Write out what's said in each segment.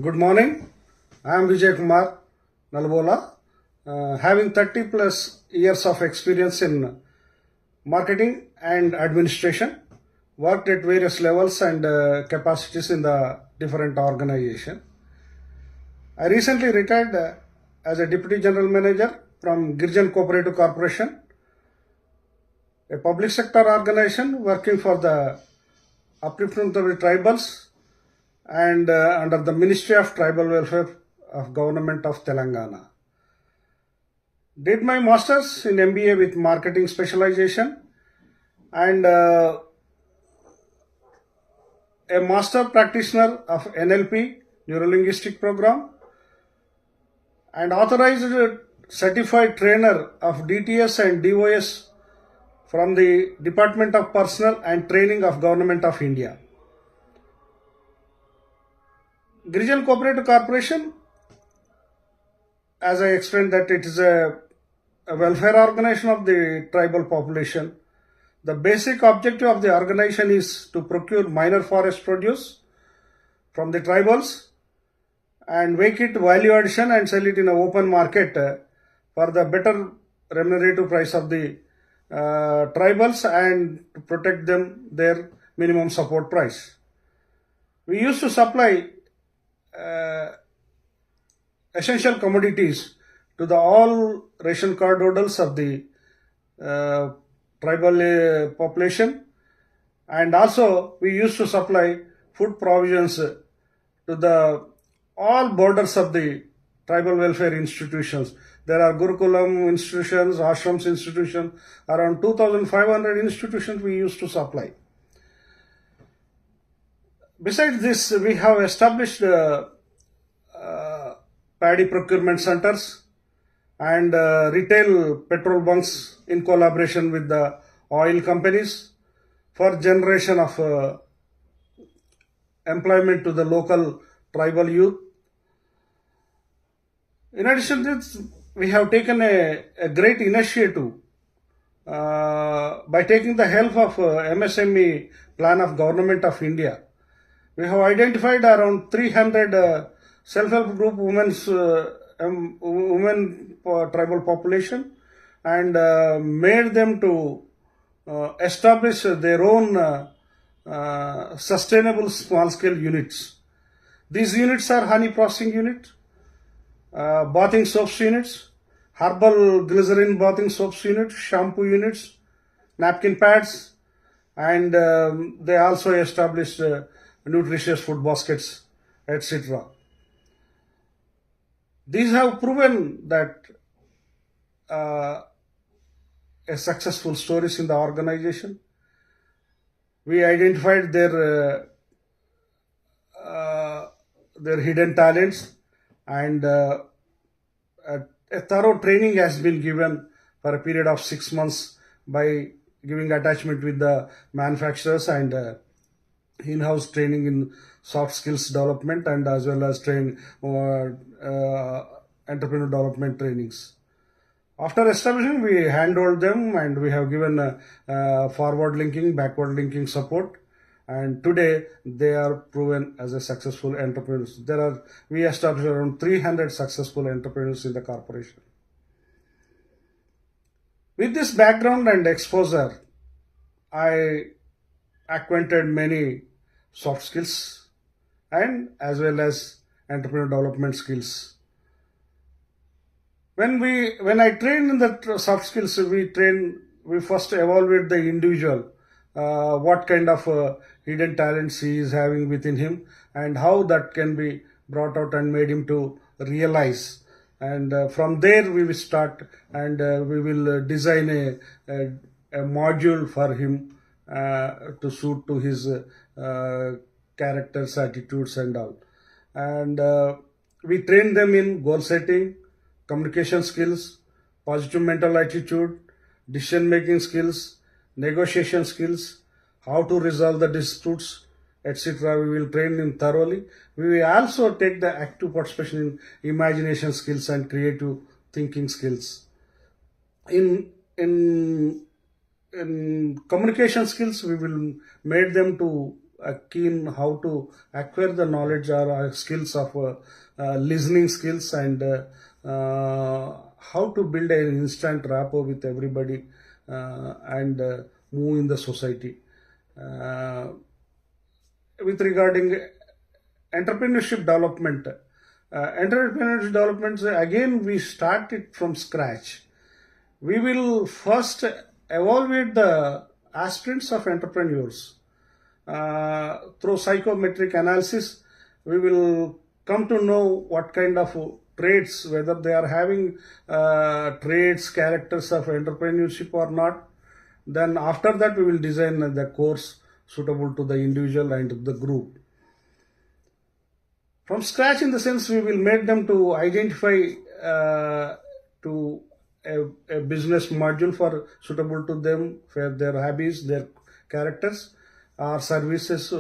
Good morning. I am Vijay Kumar Nalbola, having 30 plus years of experience in marketing and administration, worked at various levels and capacities in the different organizations. I recently retired as a Deputy General Manager from Girijan Cooperative Corporation, a public sector organization working for the upliftment of the tribals and under the Ministry of Tribal Welfare of Government of Telangana. Did my masters in MBA with marketing specialization and a master practitioner of NLP Neuro-Linguistic Program and authorized certified trainer of DTS and DOS from the Department of Personnel and Training of Government of India. Girijan Cooperative Corporation, as I explained, that it is a welfare organization of the tribal population. The basic objective of the organization is to procure minor forest produce from the tribals and make it value addition and sell it in an open market for the better remunerative price of the tribals and to protect them their minimum support price. We used to supply essential commodities to the all ration card holders of the tribal population, and also we used to supply food provisions to the all borders of the tribal welfare institutions. There are Gurukulam institutions, ashrams institutions, around 2,500 institutions we used to supply. Besides this, we have established paddy procurement centers and retail petrol bunks in collaboration with the oil companies for generation of employment to the local tribal youth. In addition to this, we have taken a great initiative by taking the help of MSME plan of Government of India. We have identified around 300 self-help group women tribal population and made them to establish their own sustainable small-scale units. These units are honey processing unit, bathing soaps units, herbal glycerin bathing soaps units, shampoo units, napkin pads, and they also established nutritious food baskets, etc. These have proven that a successful stories in the organization. We identified their hidden talents, and a thorough training has been given for a period of 6 months by giving attachment with the manufacturers and in-house training in soft skills development and as well as entrepreneur development trainings. After establishing, we handhold them and we have given forward linking, backward linking support, and today they are proven as a successful entrepreneurs. We established around 300 successful entrepreneurs in the corporation. With this background and exposure, I acquainted many soft skills and as well as entrepreneur development skills. When I trained in the soft skills, we first evaluate the individual, what kind of hidden talents he is having within him and how that can be brought out and made him to realize. And from there we will start and we will design a module for him to suit to his characters, attitudes and all. And we train them in goal setting, communication skills, positive mental attitude, decision making skills, negotiation skills, how to resolve the disputes, etc. We will train them thoroughly. We will also take the active participation in imagination skills and creative thinking skills. In communication skills, we will make them to keen how to acquire the knowledge or skills of listening skills and how to build an instant rapport with everybody and move in the society. With regarding entrepreneurship development, entrepreneurship development, again we start it from scratch. We will first evaluate the aspirants of entrepreneurs. Through psychometric analysis, we will come to know what kind of traits, whether they are having traits, characters of entrepreneurship or not. Then after that, we will design the course suitable to the individual and the group. From scratch, in the sense, we will make them to identify to a business module for suitable to them for their hobbies, their characters, our services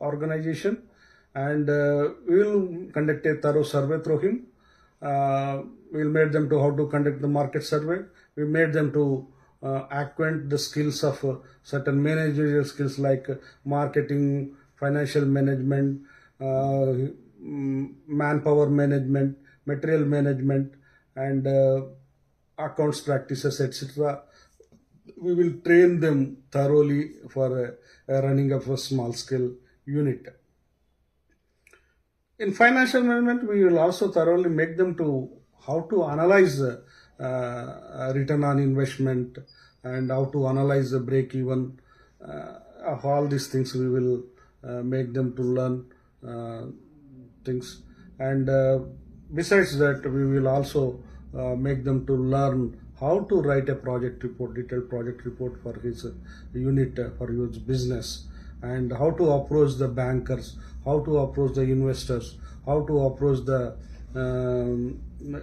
organization, and we will conduct a thorough survey through him. We will make them to how to conduct the market survey. We made them to acquaint the skills of certain managerial skills like marketing, financial management, manpower management, material management, and accounts practices, etc. We will train them thoroughly for running of a small scale unit. In financial management, we will also thoroughly make them to how to analyze return on investment and how to analyze the break even. Of all these things, we will make them to learn things. And besides that, we will also make them to learn how to write a project report, detailed project report for his unit, for his business, and how to approach the bankers, how to approach the investors, how to approach the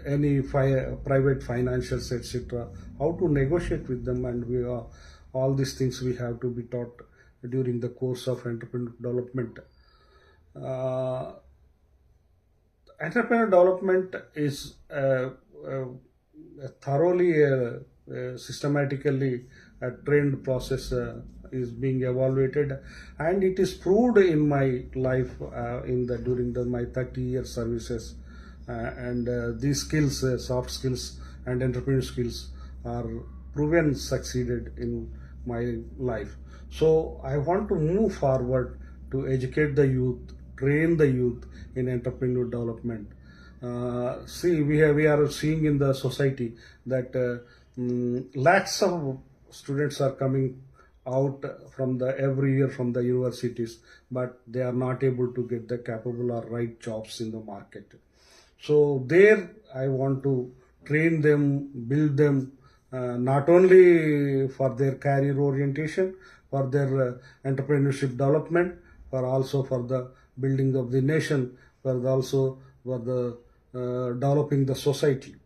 any private financials, etc. How to negotiate with them, and we are all these things we have to be taught during the course of entrepreneur development. Entrepreneur development is thoroughly systematically trained process is being evaluated, and it is proved in my life during my 30-year services, and these skills, soft skills and entrepreneur skills, are proven succeeded in my life. So I want to move forward to educate the youth, train the youth in entrepreneur development. We are seeing in the society that lakhs of students are coming out from every year from the universities, but they are not able to get the capable or right jobs in the market. So there I want to train them, build them, not only for their career orientation, for their entrepreneurship development, but also for the building of the nation, but also for the developing the society.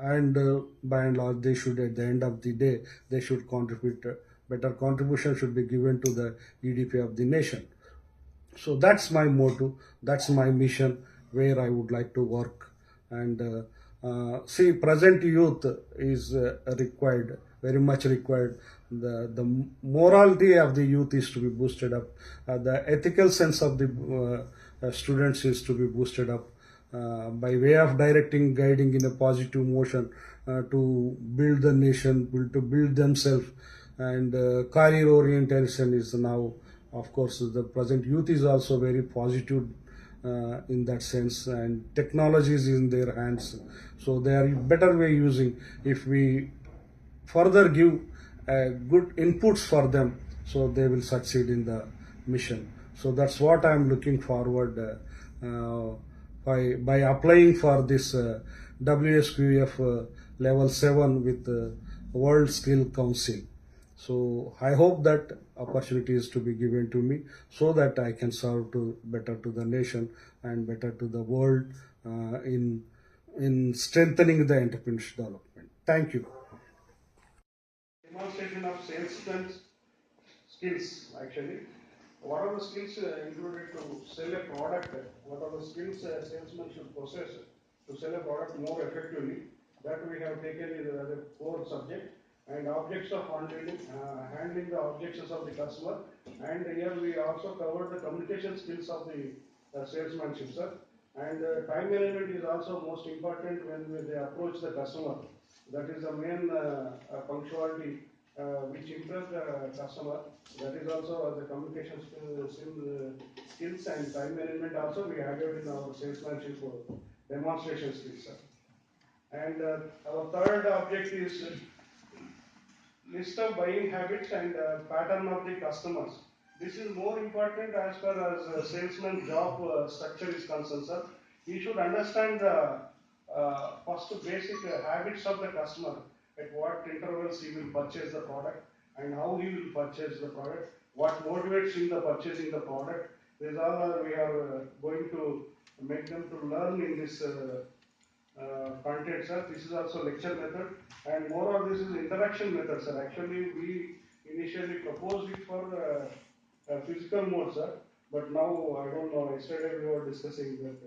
And by and large, they should, at the end of the day, they should contribute. Better contribution should be given to the GDP of the nation. So that's my motto, that's my mission, where I would like to work. And present youth is required, very much required. The morality of the youth is to be boosted up. The ethical sense of the students is to be boosted up by way of directing, guiding in a positive motion to build the nation, to build themselves. And career orientation is now, of course, the present youth is also very positive in that sense, and technology is in their hands, so they are better way using. If we further give good inputs for them, so they will succeed in the mission. So that's what I am looking forward by applying for this WSQF Level 7 with World Skill Council. So I hope that opportunity is to be given to me, so that I can serve better to the nation and better to the world in strengthening the entrepreneurship development. Thank you. Demonstration of sales skills, actually. What are the skills included to sell a product? What are the skills a salesman should possess to sell a product more effectively? That we have taken as a core subject. and objects of handling the objections of the customer. And here we also covered the communication skills of the salesmanship, sir. And time management is also most important when they approach the customer. That is the main punctuality which impress the customer. That is also the communication skills and time management also we added in our salesmanship demonstration skills, sir. And our third object is list of buying habits and pattern of the customers. This is more important as far as salesman job structure is concerned, sir. He should understand the first basic habits of the customer, at what intervals he will purchase the product and how he will purchase the product, what motivates him the purchasing the product. These all we are going to make them to learn in this content, sir. This is also lecture method, and more of this is interaction method, sir. Actually, we initially proposed it for physical mode, sir, but now I don't know. Yesterday we were discussing that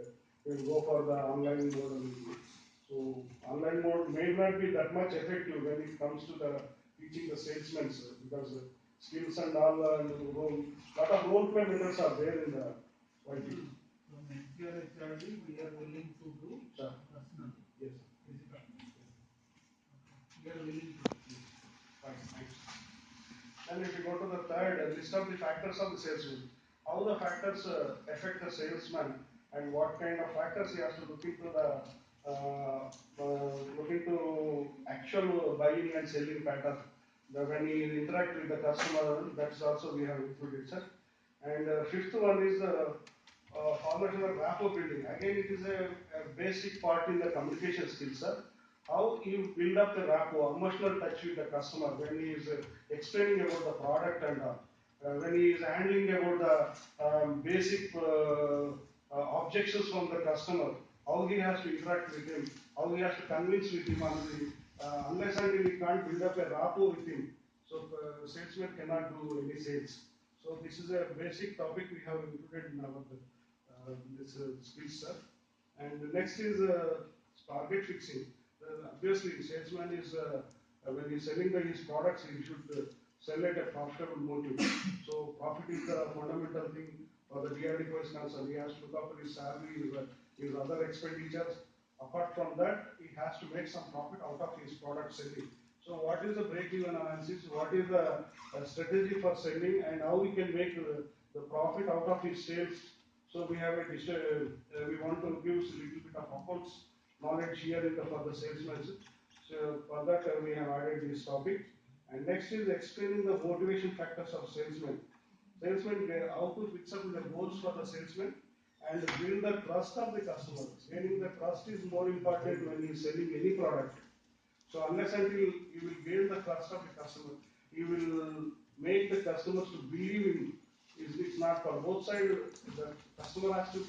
we will go for the online mode only. So online mode may not be that much effective when it comes to the teaching the salesmen, sir, because skills and all lot of role play methods are there in the YT. From NCRHRD, we are willing to do Sir. personal. Yes. Physical. We are willing to do. Fine, thanks. And if you go to the third, list of the factors of the salesman. How the factors affect the salesman and what kind of factors he has to look into the actual buying and selling pattern. When he interact with the customer, that's also we have included, sir. And fifth one is the formation of rapport building. Again, it is a basic part in the communication skills, sir. How you build up the rapport, emotional touch with the customer when he is explaining about the product and when he is handling about the basic objections from the customer, how he has to interact with him, how he has to convince with him, unless until he can't build up a rapport with him. So salesman cannot do any sales. So this is a basic topic we have included in our this skills, sir. And the next is target fixing. Obviously, salesman is when he's selling his products, he should sell at a profitable motive. So profit is the fundamental thing for the DRD is concerned. He has to look after his salary, his other expenditures. Apart from that, he has to make some profit out of his product selling. So what is the break-even analysis? What is the strategy for selling, and how we can make the profit out of his sales? So we have we want to give a little bit of accounts knowledge here for the salesmen. So for that we have added this topic. And next is explaining the motivation factors of salesmen. Salesmen, how to fix up the goals for the salesman and build the trust of the customer. Gaining the trust is more important when he is selling any product. So unless until you will gain the trust of the customer, you will make the customers to believe in. It's not for both sides. The customer has to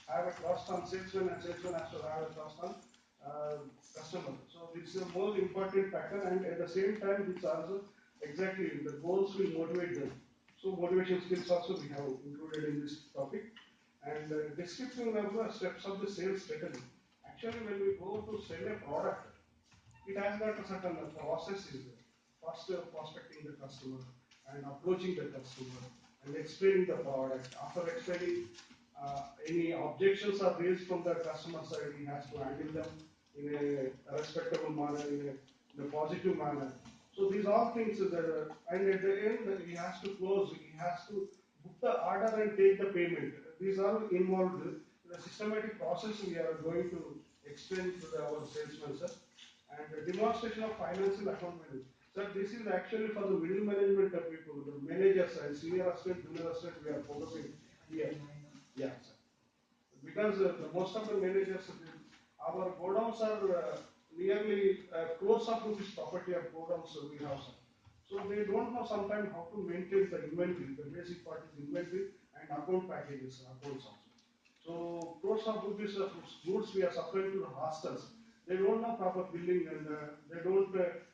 have a trust on salesman, and salesman has to have a trust on customer. So it's a most important factor, and at the same time, it's also exactly the goals will motivate them. So motivation skills also we have included in this topic. And description of the steps of the sales strategy. Actually, when we go to sell a product, it has got a certain process is there. First, prospecting the customer and approaching the customer and explaining the product. After explaining, any objections are raised from the customer side, he has to handle them in a respectable manner, in a positive manner. So these are things that, and at the end, he has to close, he has to book the order and take the payment. These are involved. The systematic process we are going to explain to our salesmen, sir. And the demonstration of financial account management. Sir, this is actually for the middle management people, the managers and senior assistant, junior assistant, we are focusing here. Yeah, sir. Because most of the managers, our godowns are nearly close up to this property of godowns we have, sir. So they don't know sometimes how to maintain the inventory. The basic part is inventory and account packages, accounts also. So crores of rupees of goods we are supplying to the hostels. They don't know proper billing and they don't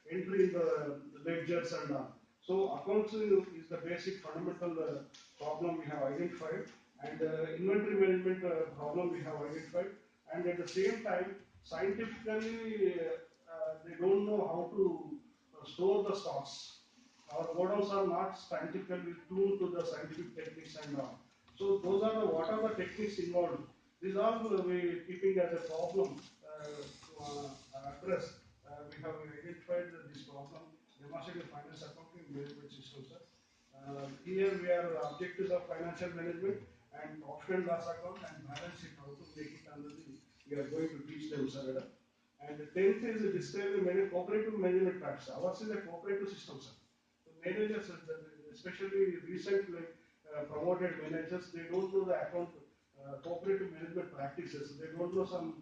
enter in the ledgers and all. So accounts is the basic fundamental problem we have identified, and inventory management problem we have identified, and at the same time scientifically they don't know how to store the stocks. Our godowns are not scientifically tuned to the scientific techniques and all. So those are the what are the techniques involved. These are we keeping as a problem to address. We have identified this problem. Demonstrated finance accounting management system, sir. Here we are objectives of financial management and profit and loss account and balance sheet, how to make it under the, we are going to teach them, sir. And the 10th is describing cooperative management practice. Ours is a cooperative system, sir. The managers, especially recently promoted managers, they don't know the account cooperative management practices. They don't know some.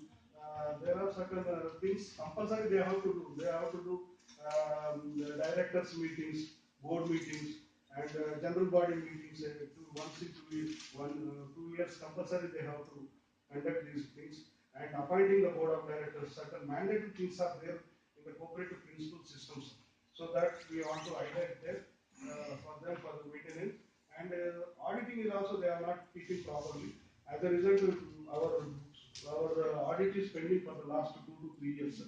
There are certain things compulsory they have to do. They have to do the directors meetings, board meetings, and general body meetings. Once in 2 years compulsory they have to conduct these things. And appointing the board of directors, certain mandatory things are there in the cooperative principal systems. So that we want to highlight there for them for the maintenance. And auditing is also they are not keeping properly. As a result, our audit is pending for the last 2 to 3 years.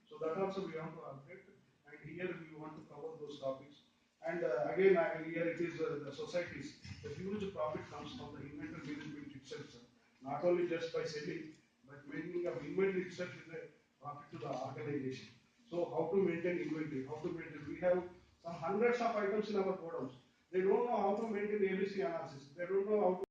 So that also we want to update. And here we want to cover those topics. And again, here it is the societies. The huge profit comes from the inventory management itself, sir. Not only just by selling, but maintaining of inventory itself is a profit to the organization. So how to maintain inventory, how to maintain. We have some hundreds of items in our godowns. They don't know how to maintain ABC analysis. They don't know how to